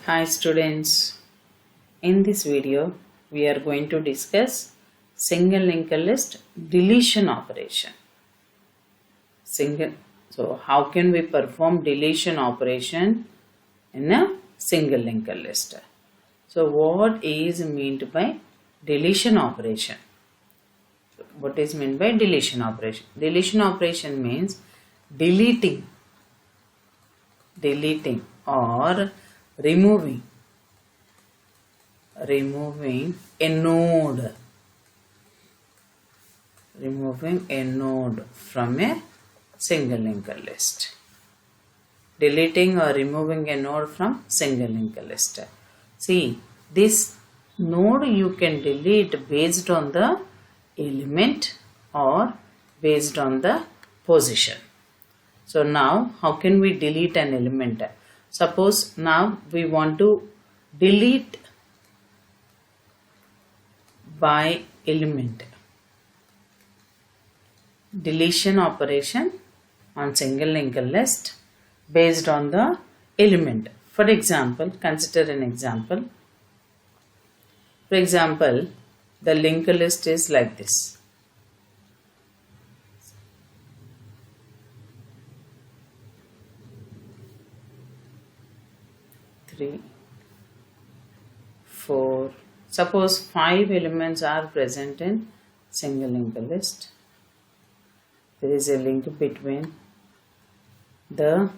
Hi students, in this video we are going to discuss single linked list deletion operation. So how can we perform deletion operation in a single linked list? So what is meant by deletion operation? What is meant by deletion operation? Deletion operation means deleting or removing a node from a single linked list. Deleting or removing a node from single linked list. See, this node you can delete based on the element or based on the position. So now how can we delete an element? Suppose now we want to delete by element. Deletion operation on single linked list based on the element. For example, consider an example. For example, the linked list is like this. 3, 4. Suppose 5 elements are present in single linked list. There is a link between the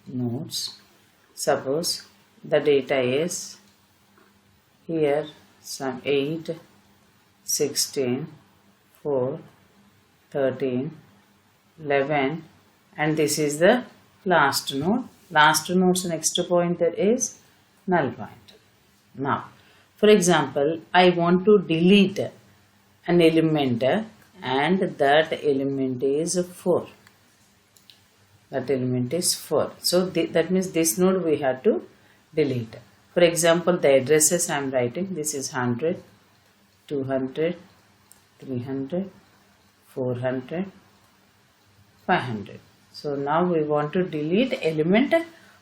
nodes. Suppose the data is here some 8, 16, 4, 13, 11, and this is the last node. Last node's next pointer is null pointer. Now, for example, I want to delete an element and that element is 4. That element is 4. So, that means this node we have to delete. For example, the addresses I am writing, this is 100, 200, 300, 400, 500. So now we want to delete element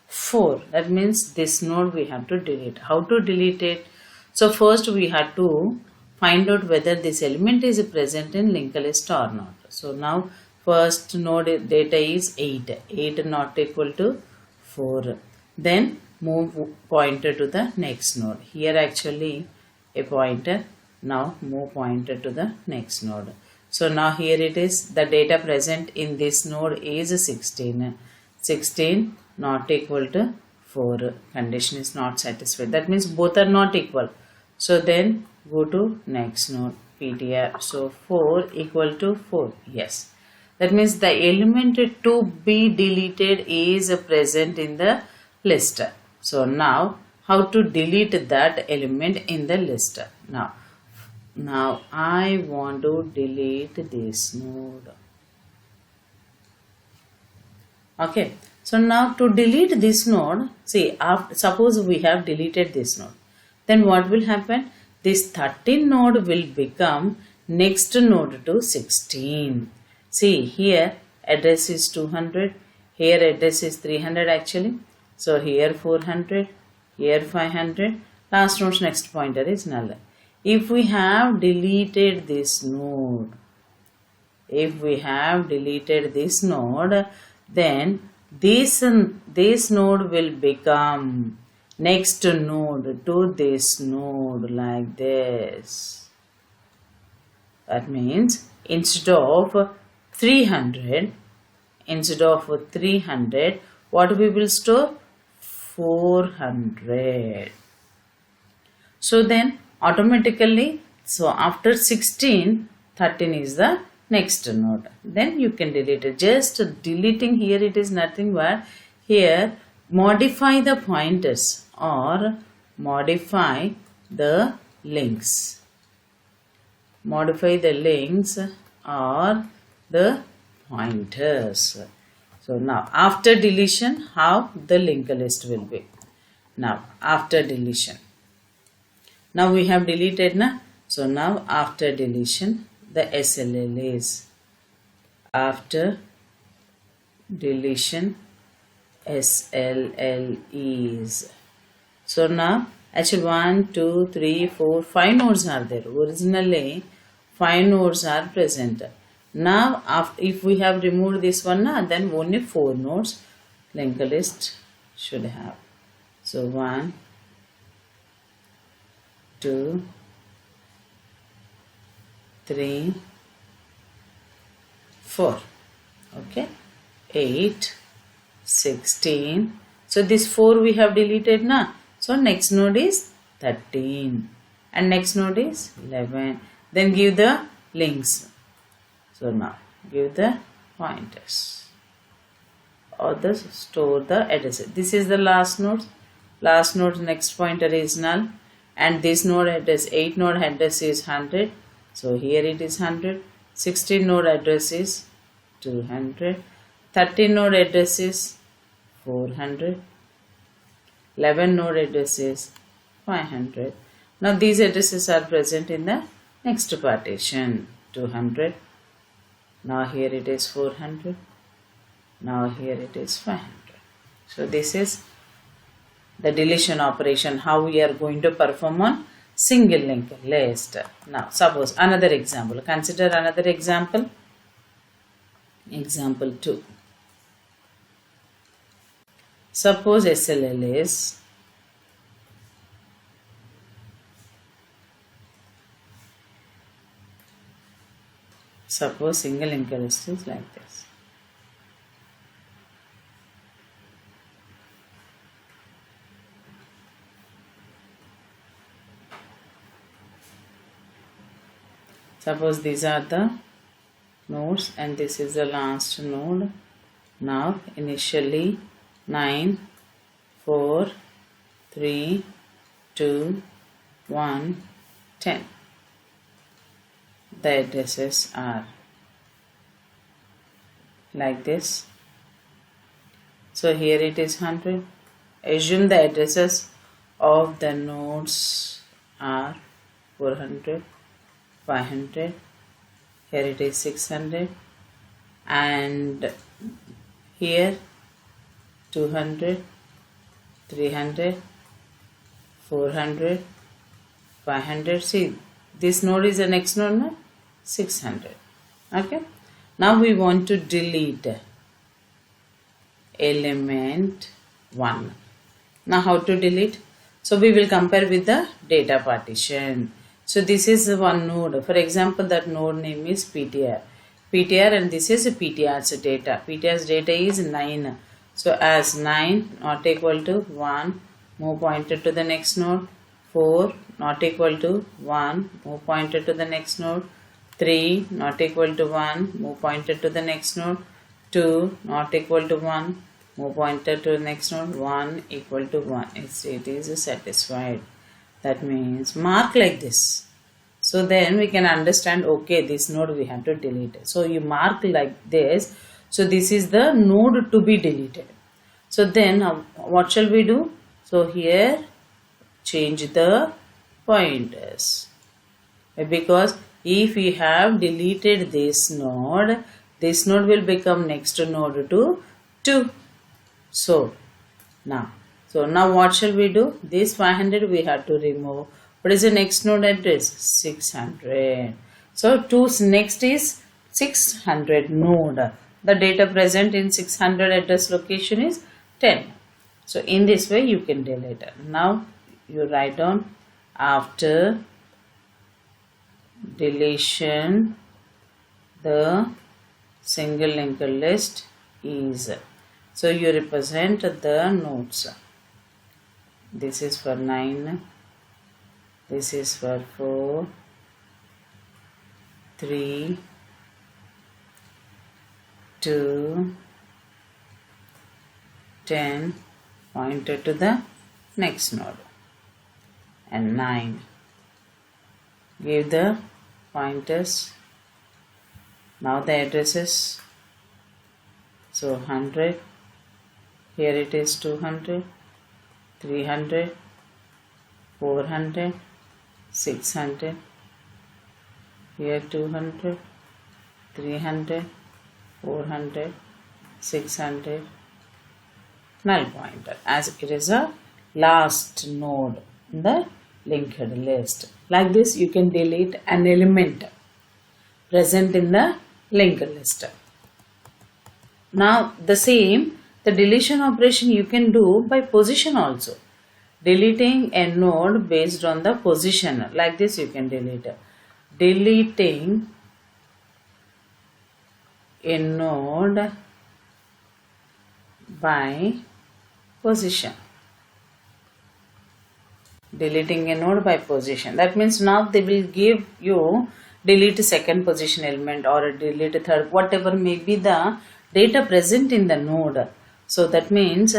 4. That means this node we have to delete. How to delete it? So first we have to find out whether this element is present in linked list or not. So now first node data is 8. 8 not equal to 4. Then move pointer to the next node. Here actually a pointer. Now move pointer to the next node. So now here it is, the data present in this node is 16. 16 not equal to 4. Condition is not satisfied. That means both are not equal. So then go to next node, PTR. So 4 equal to 4. Yes. That means the element to be deleted is present in the list. So now how to delete that element in the list? Now I want to delete this node. Okay. So now to delete this node, see, suppose we have deleted this node. Then what will happen? This 13 node will become next node to 16. See, here address is 200. Here address is 300 actually. So here 400. Here 500. Last node's next pointer is null. If we have deleted this node, then this node will become next node to this node like this. That means instead of 300, what we will store? 400. So then automatically, so after 16, 13 is the next node. Then you can delete it. Just deleting here, it is nothing but here modify the pointers or modify the links. Modify the links or the pointers. So now after deletion, how the linked list will be. Now after deletion. Now we have deleted na. So now after deletion, the SLL is after deletion SLL is. So now actually 1, 2, 3, 4, 5 nodes are there. Originally 5 nodes are present. Now if we have removed this one, then only 4 nodes linked list should have. So 1, 2, 3, 4. Okay, 8, 16. So this 4 we have deleted now. So next node is 13 and next node is 11. Then give the links. So now give the pointers or the store the address. This is the last node. Last node next pointer is null, and this node address 8 node address is 100. So here it is 100. 16 node address is 200. 13 node address is 400. 11 node address is 500. Now these addresses are present in the next partition. 200. Now here it is 400. Now here it is 500. So this is the deletion operation, how we are going to perform on single linked list. Now suppose another example. Consider another example. Example 2. Suppose SLL is single linked list is like this. Suppose these are the nodes and this is the last node. Now initially 9, 4, 3, 2, 1, 10. The addresses are like this. So here it is 100. Assume the addresses of the nodes are 400, 500. Here it is 600, and here 200, 300, 400, 500. See, this node is the next node, no? 600. Okay. Now we want to delete element 1. Now how to delete? So we will compare with the data partition. So this is one node. For example, that node name is PTR. PTR, and this is PTR's data. PTR's data is 9. So as 9 not equal to 1, move pointer to the next node. 4 not equal to 1, move pointer to the next node. 3 not equal to 1, move pointer to the next node. 2 not equal to 1, move pointer to the next node. 1 equal to 1. It is satisfied. That means mark like this. So then we can understand, okay, this node we have to delete. So you mark like this. So this is the node to be deleted. So then what shall we do? So here change the pointers. Because if we have deleted this node will become next node to 2. So now what shall we do? This 500 we have to remove. What is the next node address? 600. So next is 600 node. The data present in 600 address location is 10. So in this way you can delete it. Now you write down after deletion the single linked list is. So you represent the nodes. This is for 9. This is for 4, 3, 2, 10, pointer to the next node, and 9. Give the pointers. Now the addresses. So 100. Here it is 200, 300, 400, 600. Here 200, 300, 400, 600. Null pointer, as it is a last node in the linked list. Like this, you can delete an element present in the linked list. Now the deletion operation you can do by position also. Deleting a node based on the position. Like this you can delete. Deleting a node by position. Deleting a node by position. That means now they will give you delete a second position element or delete a third, whatever may be the data present in the node. So that means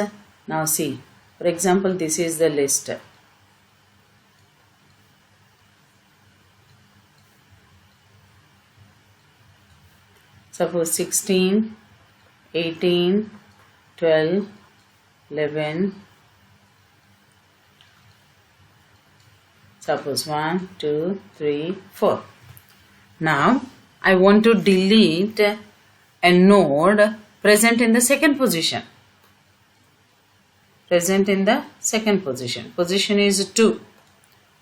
now see, for example, this is the list. Suppose 16, 18, 12, 11. Suppose 1, 2, 3, 4. Now I want to delete a node present in the second position. Present in the second position. Position is 2.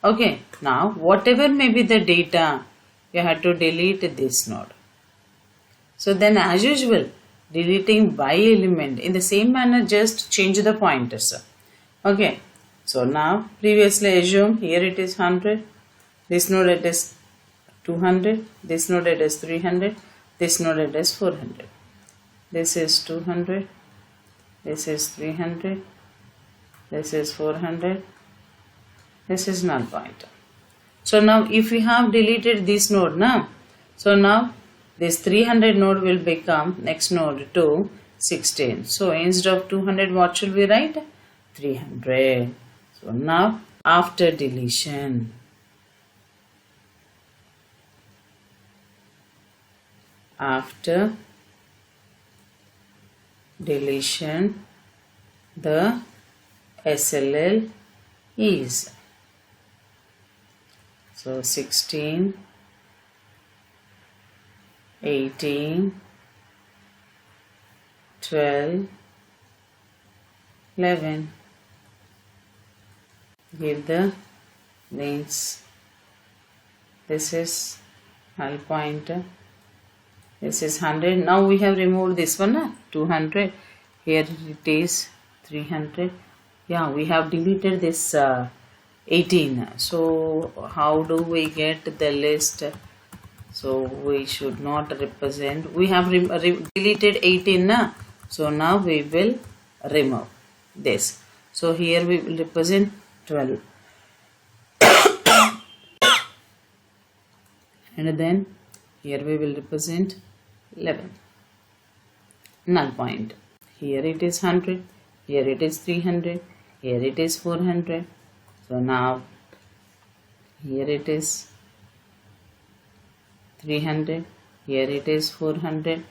Okay. Now whatever may be the data, you have to delete this node. So then as usual, deleting by element in the same manner, just change the pointers. Okay. So now previously assume here it is 100. This node it is 200. This node it is 300. This node it is 400. This is 200. This is 300. This is 400. This is null pointer. So now if we have deleted this node now, so now this 300 node will become next node to 16. So instead of 200, what should we write? 300. So now after deletion, the SLL is, so 16, 18, 12, 11. Give the names. This is null pointer. This is 100. Now we have removed this one, 200. Here it is 300. Yeah, we have deleted this 18. So how do we get the list? So we should not represent. We have deleted 18. So now we will remove this. So here we will represent 12. And then here we will represent 11. Null point. Here it is 100. Here it is 300. Here it is 400. So now here it is 300. Here it is 400.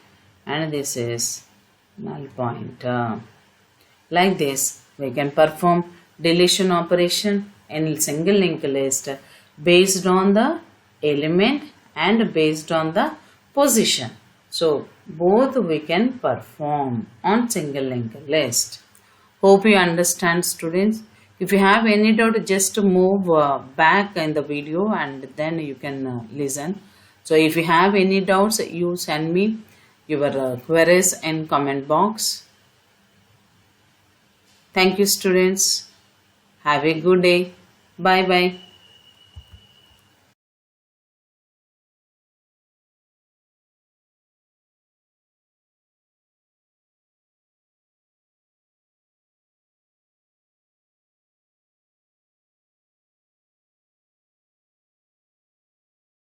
And this is null pointer. Like this, we can perform deletion operation in single linked list based on the element and based on the position. So both we can perform on single linked list. Hope you understand, students. If you have any doubt, just move back in the video and then you can listen. So if you have any doubts, you send me your queries in comment box. Thank you, students. Have a good day. Bye bye.